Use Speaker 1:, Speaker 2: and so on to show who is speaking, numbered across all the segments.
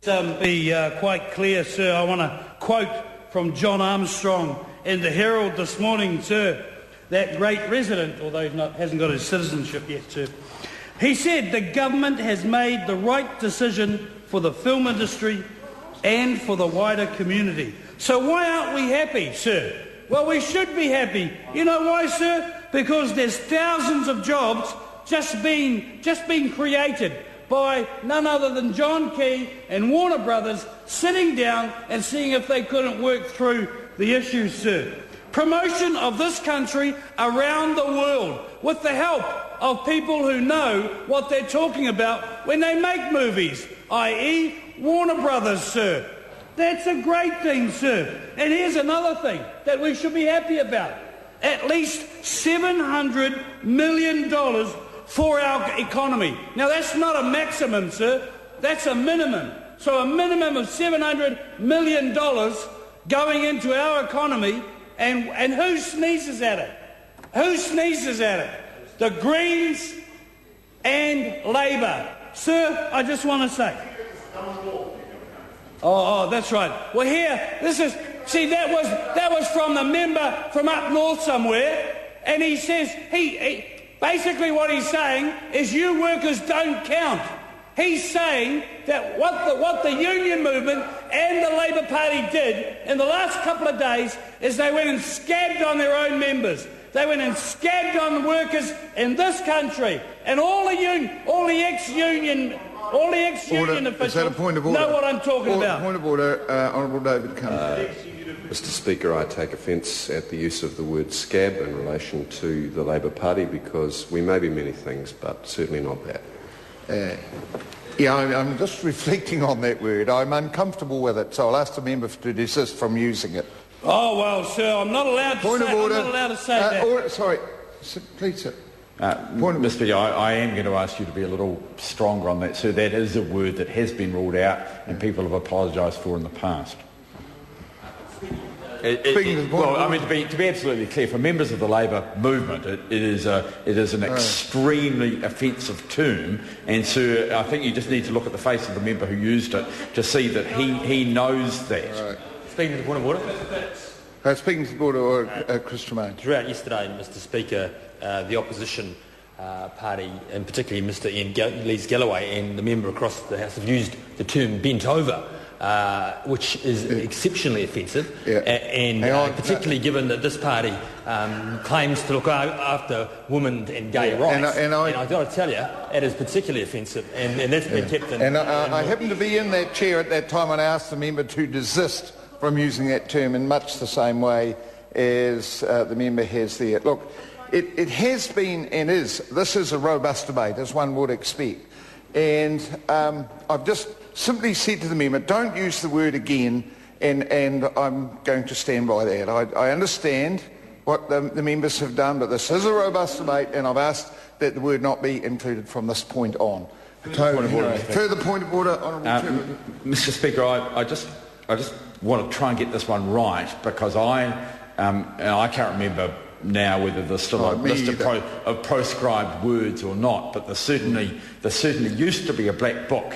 Speaker 1: Be quite clear, sir. I want to quote from John Armstrong in the Herald this morning, sir, that great resident, although he hasn't got his citizenship yet, sir. He said, "The government has made the right decision for the film industry and for the wider community." So why aren't we happy, sir? Well, we should be happy. You know why, sir? Because there's thousands of jobs just being created by none other than John Key and Warner Brothers sitting down and seeing if they couldn't work through the issues, sir. Promotion of this country around the world with the help of people who know what they're talking about when they make movies, i.e. Warner Brothers, sir. That's a great thing, sir. And here's another thing that we should be happy about. At least $700 million for our economy. Now, that's not a maximum, sir. That's a minimum. So a minimum of $700 million going into our economy, and who sneezes at it? Who sneezes at it? The Greens and Labour. Sir, I just want to say... Oh, that's right. Well, here, that was from the member from up north somewhere, and he says, basically what he's saying is you workers don't count. He's saying that what the union movement and the Labour Party did in the last couple of days is they went and scabbed on their own members. They went and scabbed on the workers in this country, and all the ex-union officials
Speaker 2: is that a point of order?
Speaker 1: Know what I'm talking about.
Speaker 2: Point of order, Honourable David Cummins.
Speaker 3: Mr Speaker, I take offence at the use of the word scab in relation to the Labour Party, because we may be many things, but certainly not that.
Speaker 2: I'm just reflecting on that word. I'm uncomfortable with it, so I'll ask the member to desist from using it.
Speaker 1: Oh, well, sir, I'm not allowed to say that.
Speaker 2: Sorry, please, sir.
Speaker 4: Mr Speaker, I am going to ask you to be a little stronger on that, sir. That is a word that has been ruled out and people have apologised for in the past. To be absolutely clear, for members of the Labour movement, it is an extremely offensive term, and sir, I think you just need to look at the face of the member who used it to see that he knows that.
Speaker 2: Right.
Speaker 5: Speaking to the point of order.
Speaker 2: Speaking to the board, or Chris Tremaine.
Speaker 5: Throughout yesterday, Mr Speaker, the opposition party, and particularly Mr Ian Lees-Galloway and the member across the House, have used the term bent over, which is exceptionally offensive, and particularly given that this party claims to look after women and gay rights. And I've got to tell you, it is particularly offensive, and that's been kept in...
Speaker 2: And I happened to be in that chair at that time, and I asked the member to desist from using that term in much the same way as the member has there. Look, it has been and is. This is a robust debate, as one would expect. And I've just simply said to the member, don't use the word again, and I'm going to stand by that. I understand what the members have done, but this is a robust debate, and I've asked that the word not be included from this point on. Further point of order, Honourable Chairman.
Speaker 4: Mr Speaker, I just want to try and get this one right, because I can't remember now whether there's still a list of proscribed words or not, but there certainly used to be a black book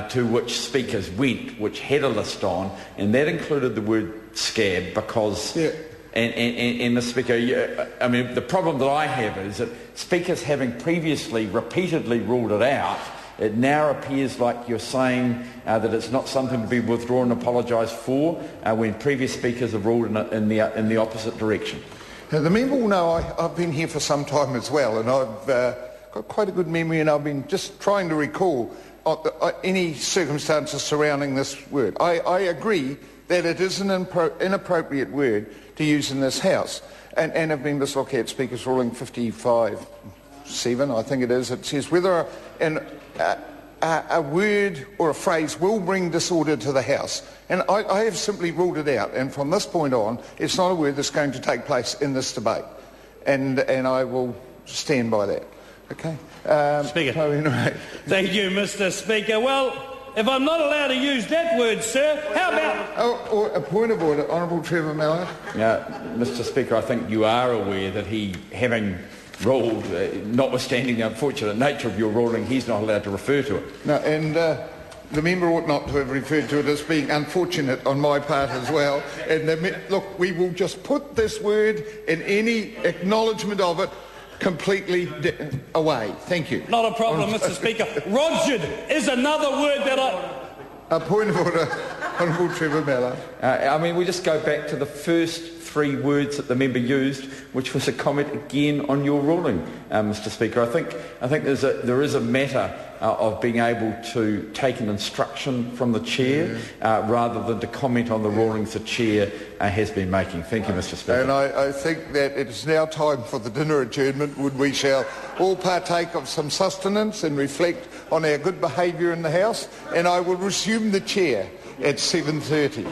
Speaker 4: to which speakers went, which had a list on, and that included the word scab, because... Yeah. And Mr Speaker, I mean, the problem that I have is that speakers, having previously repeatedly ruled it out, it now appears like you're saying that it's not something to be withdrawn and apologised for, when previous speakers have ruled in the opposite direction.
Speaker 2: Now, the member will know I've been here for some time as well, and I've got quite a good memory, and I've been just trying to recall any circumstances surrounding this word. I agree that it is an inappropriate word to use in this House, and have members look at Speaker's ruling 55-7, I think it is. It says whether a word or a phrase will bring disorder to the House. And I have simply ruled it out. And from this point on, it's not a word that's going to take place in this debate. And I will stand by that. Okay?
Speaker 1: Speaker. Thank you, Mr Speaker. Well, if I'm not allowed to use that word, sir, how about...
Speaker 2: or a point of order, Honourable Trevor Mallard.
Speaker 4: Mr Speaker, I think you are aware that he, having ruled, notwithstanding the unfortunate nature of your ruling, he's not allowed to refer to it.
Speaker 2: No, and The member ought not to have referred to it as being unfortunate on my part as well. And look, we will just put this word and any acknowledgement of it completely away. Thank you.
Speaker 1: Not a problem, Mr. Speaker. Rogered is another word that
Speaker 2: A point of order, Honourable Trevor Mallard.
Speaker 4: I mean, we just go back to the first 3 words that the member used, which was a comment again on your ruling, Mr. Speaker. I think there is a matter of being able to take an instruction from the chair rather than to comment on the rulings the chair has been making. Thank you, Mr. Speaker.
Speaker 2: And I think that it is now time for the dinner adjournment, when we shall all partake of some sustenance and reflect on our good behaviour in the House, and I will resume the chair at 7:30.